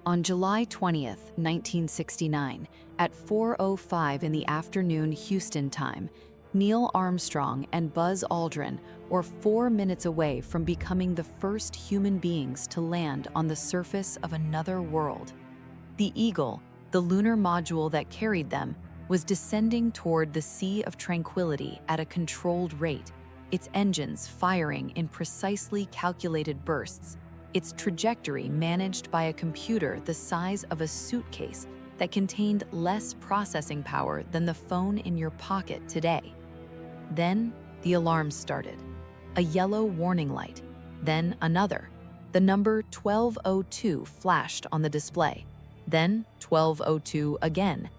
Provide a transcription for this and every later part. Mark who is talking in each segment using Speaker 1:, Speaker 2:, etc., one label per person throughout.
Speaker 1: On July 20th, 1969, at 4:05 in the afternoon Houston time, Neil Armstrong and Buzz Aldrin were 4 minutes away from becoming the first human beings to land on the surface of another world. The Eagle, the lunar module that carried them, was descending toward the Sea of Tranquility at a controlled rate, its engines firing in precisely calculated bursts, its trajectory managed by a computer the size of a suitcase that contained less processing power than the phone in your pocket today. Then the alarm started. A yellow warning light, then another. The number 1202 flashed on the display, then 1202 again.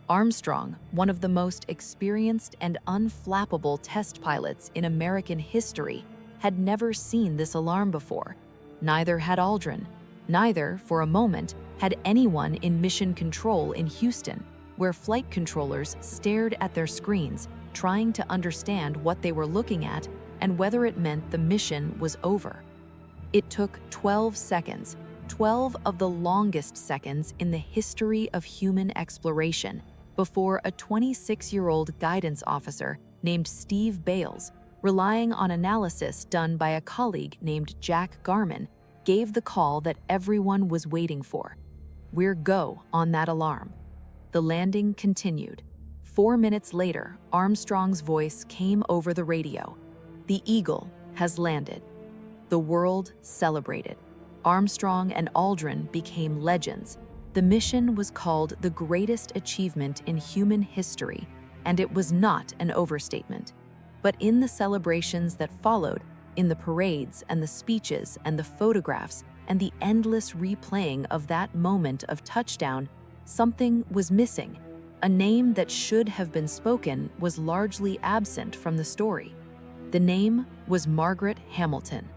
Speaker 1: Armstrong, one of the most experienced and unflappable test pilots in American history, had never seen this alarm before. Neither had Aldrin. Neither, for a moment, had anyone in mission control in Houston, where flight controllers stared at their screens, trying to understand what they were looking at and whether it meant the mission was over. It took 12 seconds, 12 of the longest seconds in the history of human exploration, before a 26-year-old guidance officer named Steve Bales, relying on analysis done by a colleague named Jack Garman, gave the call that everyone was waiting for. "We're go" on that alarm. The landing continued. 4 minutes later, Armstrong's voice came over the radio. "The Eagle has landed." The world celebrated. Armstrong and Aldrin became legends. The mission was called the greatest achievement in human history, and it was not an overstatement. But in the celebrations that followed, in the parades and the speeches and the photographs and the endless replaying of that moment of touchdown, something was missing. A name that should have been spoken was largely absent from the story. The name was Margaret Hamilton.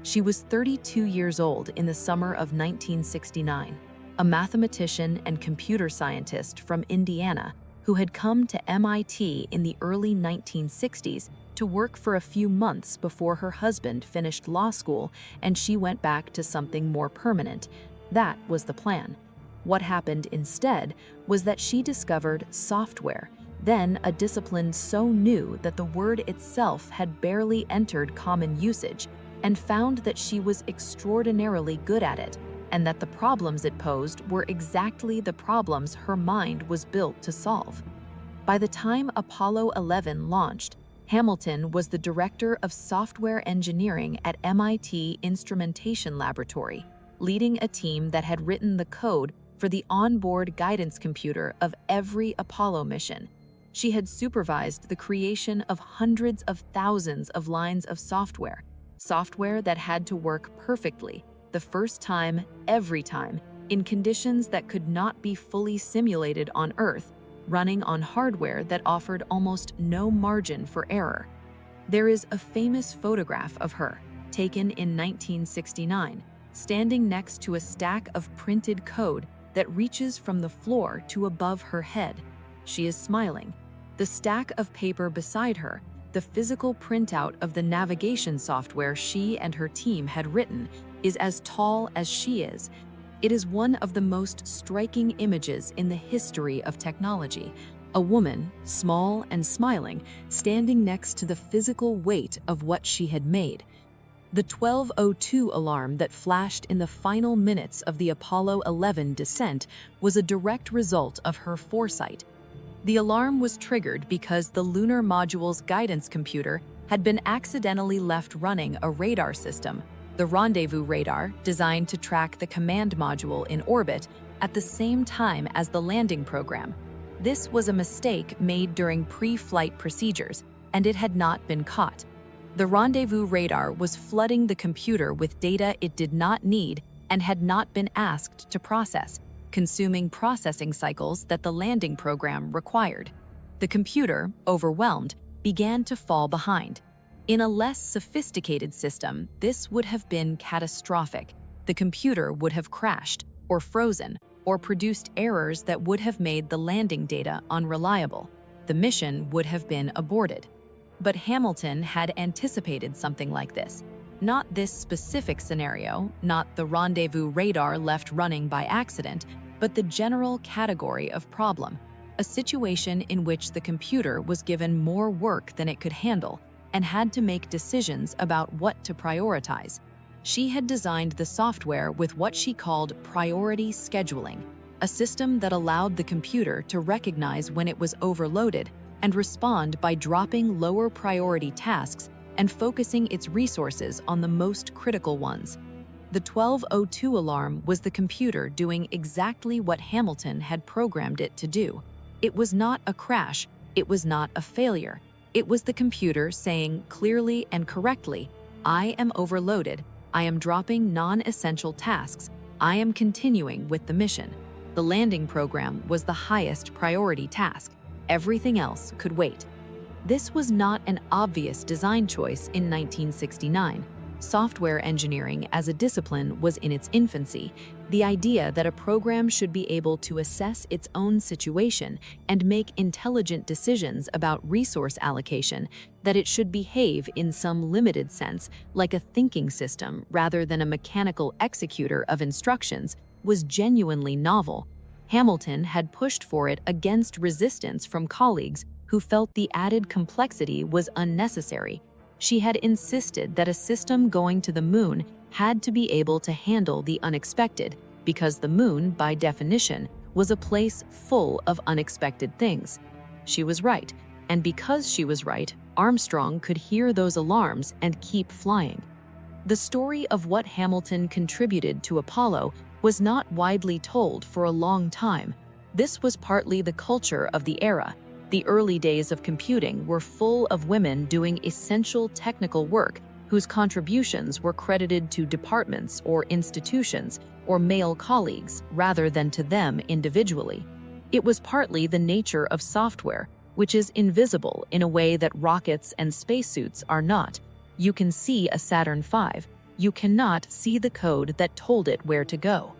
Speaker 1: She was 32 years old in the summer of 1969, a mathematician and computer scientist from Indiana who had come to MIT in the early 1960s to work for a few months before her husband finished law school and she went back to something more permanent. That was the plan. What happened instead was that she discovered software, then a discipline so new that the word itself had barely entered common usage, and found that she was extraordinarily good at it, and that the problems it posed were exactly the problems her mind was built to solve. By the time Apollo 11 launched, Hamilton was the director of software engineering at MIT Instrumentation Laboratory, leading a team that had written the code for the onboard guidance computer of every Apollo mission. She had supervised the creation of hundreds of thousands of lines of software that had to work perfectly, the first time, every time, in conditions that could not be fully simulated on Earth, running on hardware that offered almost no margin for error. There is a famous photograph of her, taken in 1969, standing next to a stack of printed code that reaches from the floor to above her head. She is smiling. The stack of paper beside her, the physical printout of the navigation software she and her team had written, is as tall as she is. It is one of the most striking images in the history of technology. A woman, small and smiling, standing next to the physical weight of what she had made. The 1202 alarm that flashed in the final minutes of the Apollo 11 descent was a direct result of her foresight. The alarm was triggered because the lunar module's guidance computer had been accidentally left running a radar system, the rendezvous radar designed to track the command module in orbit, at the same time as the landing program. This was a mistake made during pre-flight procedures, and it had not been caught. The rendezvous radar was flooding the computer with data it did not need and had not been asked to process, consuming processing cycles that the landing program required. The computer, overwhelmed, began to fall behind. In a less sophisticated system, this would have been catastrophic. The computer would have crashed, or frozen, or produced errors that would have made the landing data unreliable. The mission would have been aborted. But Hamilton had anticipated something like this. Not this specific scenario, not the rendezvous radar left running by accident, but the general category of problem, a situation in which the computer was given more work than it could handle and had to make decisions about what to prioritize. She had designed the software with what she called priority scheduling, a system that allowed the computer to recognize when it was overloaded and respond by dropping lower priority tasks and focusing its resources on the most critical ones. The 12:02 alarm was the computer doing exactly what Hamilton had programmed it to do. It was not a crash, it was not a failure. It was the computer saying clearly and correctly, "I am overloaded, I am dropping non-essential tasks, I am continuing with the mission." The landing program was the highest priority task. Everything else could wait. This was not an obvious design choice in 1969. Software engineering as a discipline was in its infancy. The idea that a program should be able to assess its own situation and make intelligent decisions about resource allocation, that it should behave in some limited sense like a thinking system rather than a mechanical executor of instructions, was genuinely novel. Hamilton had pushed for it against resistance from colleagues who felt the added complexity was unnecessary. She had insisted that a system going to the moon had to be able to handle the unexpected, because the moon, by definition, was a place full of unexpected things. She was right, and because she was right, Armstrong could hear those alarms and keep flying. The story of what Hamilton contributed to Apollo was not widely told for a long time. This was partly the culture of the era. The early days of computing were full of women doing essential technical work whose contributions were credited to departments or institutions or male colleagues rather than to them individually. It was partly the nature of software, which is invisible in a way that rockets and spacesuits are not. You can see a Saturn V. You cannot see the code that told it where to go.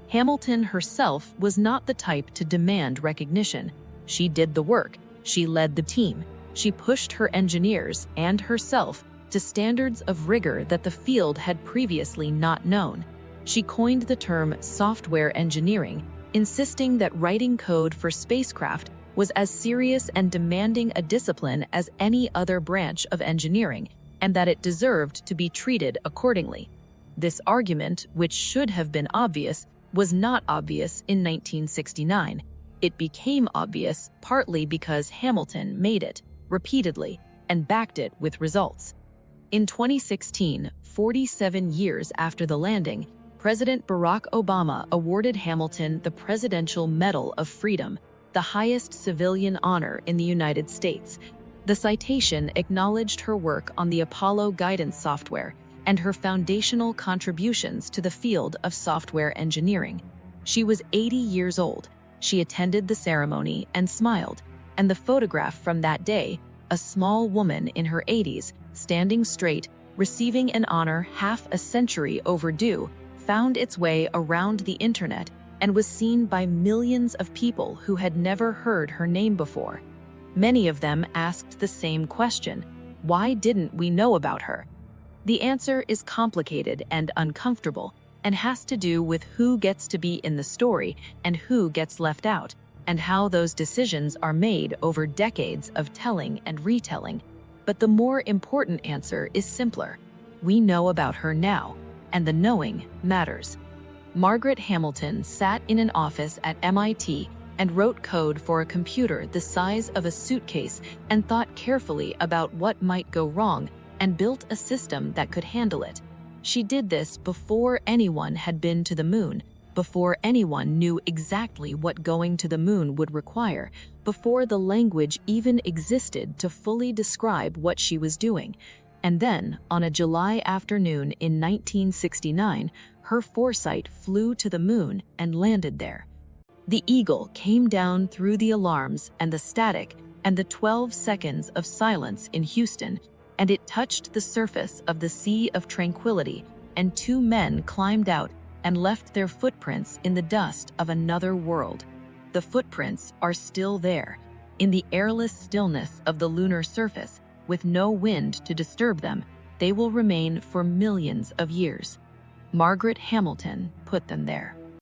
Speaker 1: Hamilton herself was not the type to demand recognition. She did the work, she led the team, she pushed her engineers and herself to standards of rigor that the field had previously not known. She coined the term software engineering, insisting that writing code for spacecraft was as serious and demanding a discipline as any other branch of engineering, and that it deserved to be treated accordingly. This argument, which should have been obvious, was not obvious in 1969. It became obvious partly because Hamilton made it, repeatedly, and backed it with results. In 2016, 47 years after the landing, President Barack Obama awarded Hamilton the Presidential Medal of Freedom, the highest civilian honor in the United States. The citation acknowledged her work on the Apollo guidance software and her foundational contributions to the field of software engineering. She was 80 years old. She attended the ceremony and smiled, and the photograph from that day, a small woman in her 80s, standing straight, receiving an honor half a century overdue, found its way around the internet and was seen by millions of people who had never heard her name before. Many of them asked the same question: why didn't we know about her? The answer is complicated and uncomfortable, and has to do with who gets to be in the story and who gets left out, and how those decisions are made over decades of telling and retelling. But the more important answer is simpler. We know about her now, and the knowing matters. Margaret Hamilton sat in an office at MIT and wrote code for a computer the size of a suitcase and thought carefully about what might go wrong and built a system that could handle it. She did this before anyone had been to the moon, before anyone knew exactly what going to the moon would require, before the language even existed to fully describe what she was doing. And then, on a July afternoon in 1969, her foresight flew to the moon and landed there. The Eagle came down through the alarms and the static and the 12 seconds of silence in Houston, and it touched the surface of the Sea of Tranquility, and two men climbed out and left their footprints in the dust of another world. The footprints are still there, in the airless stillness of the lunar surface, with no wind to disturb them, they will remain for millions of years. Margaret Hamilton put them there.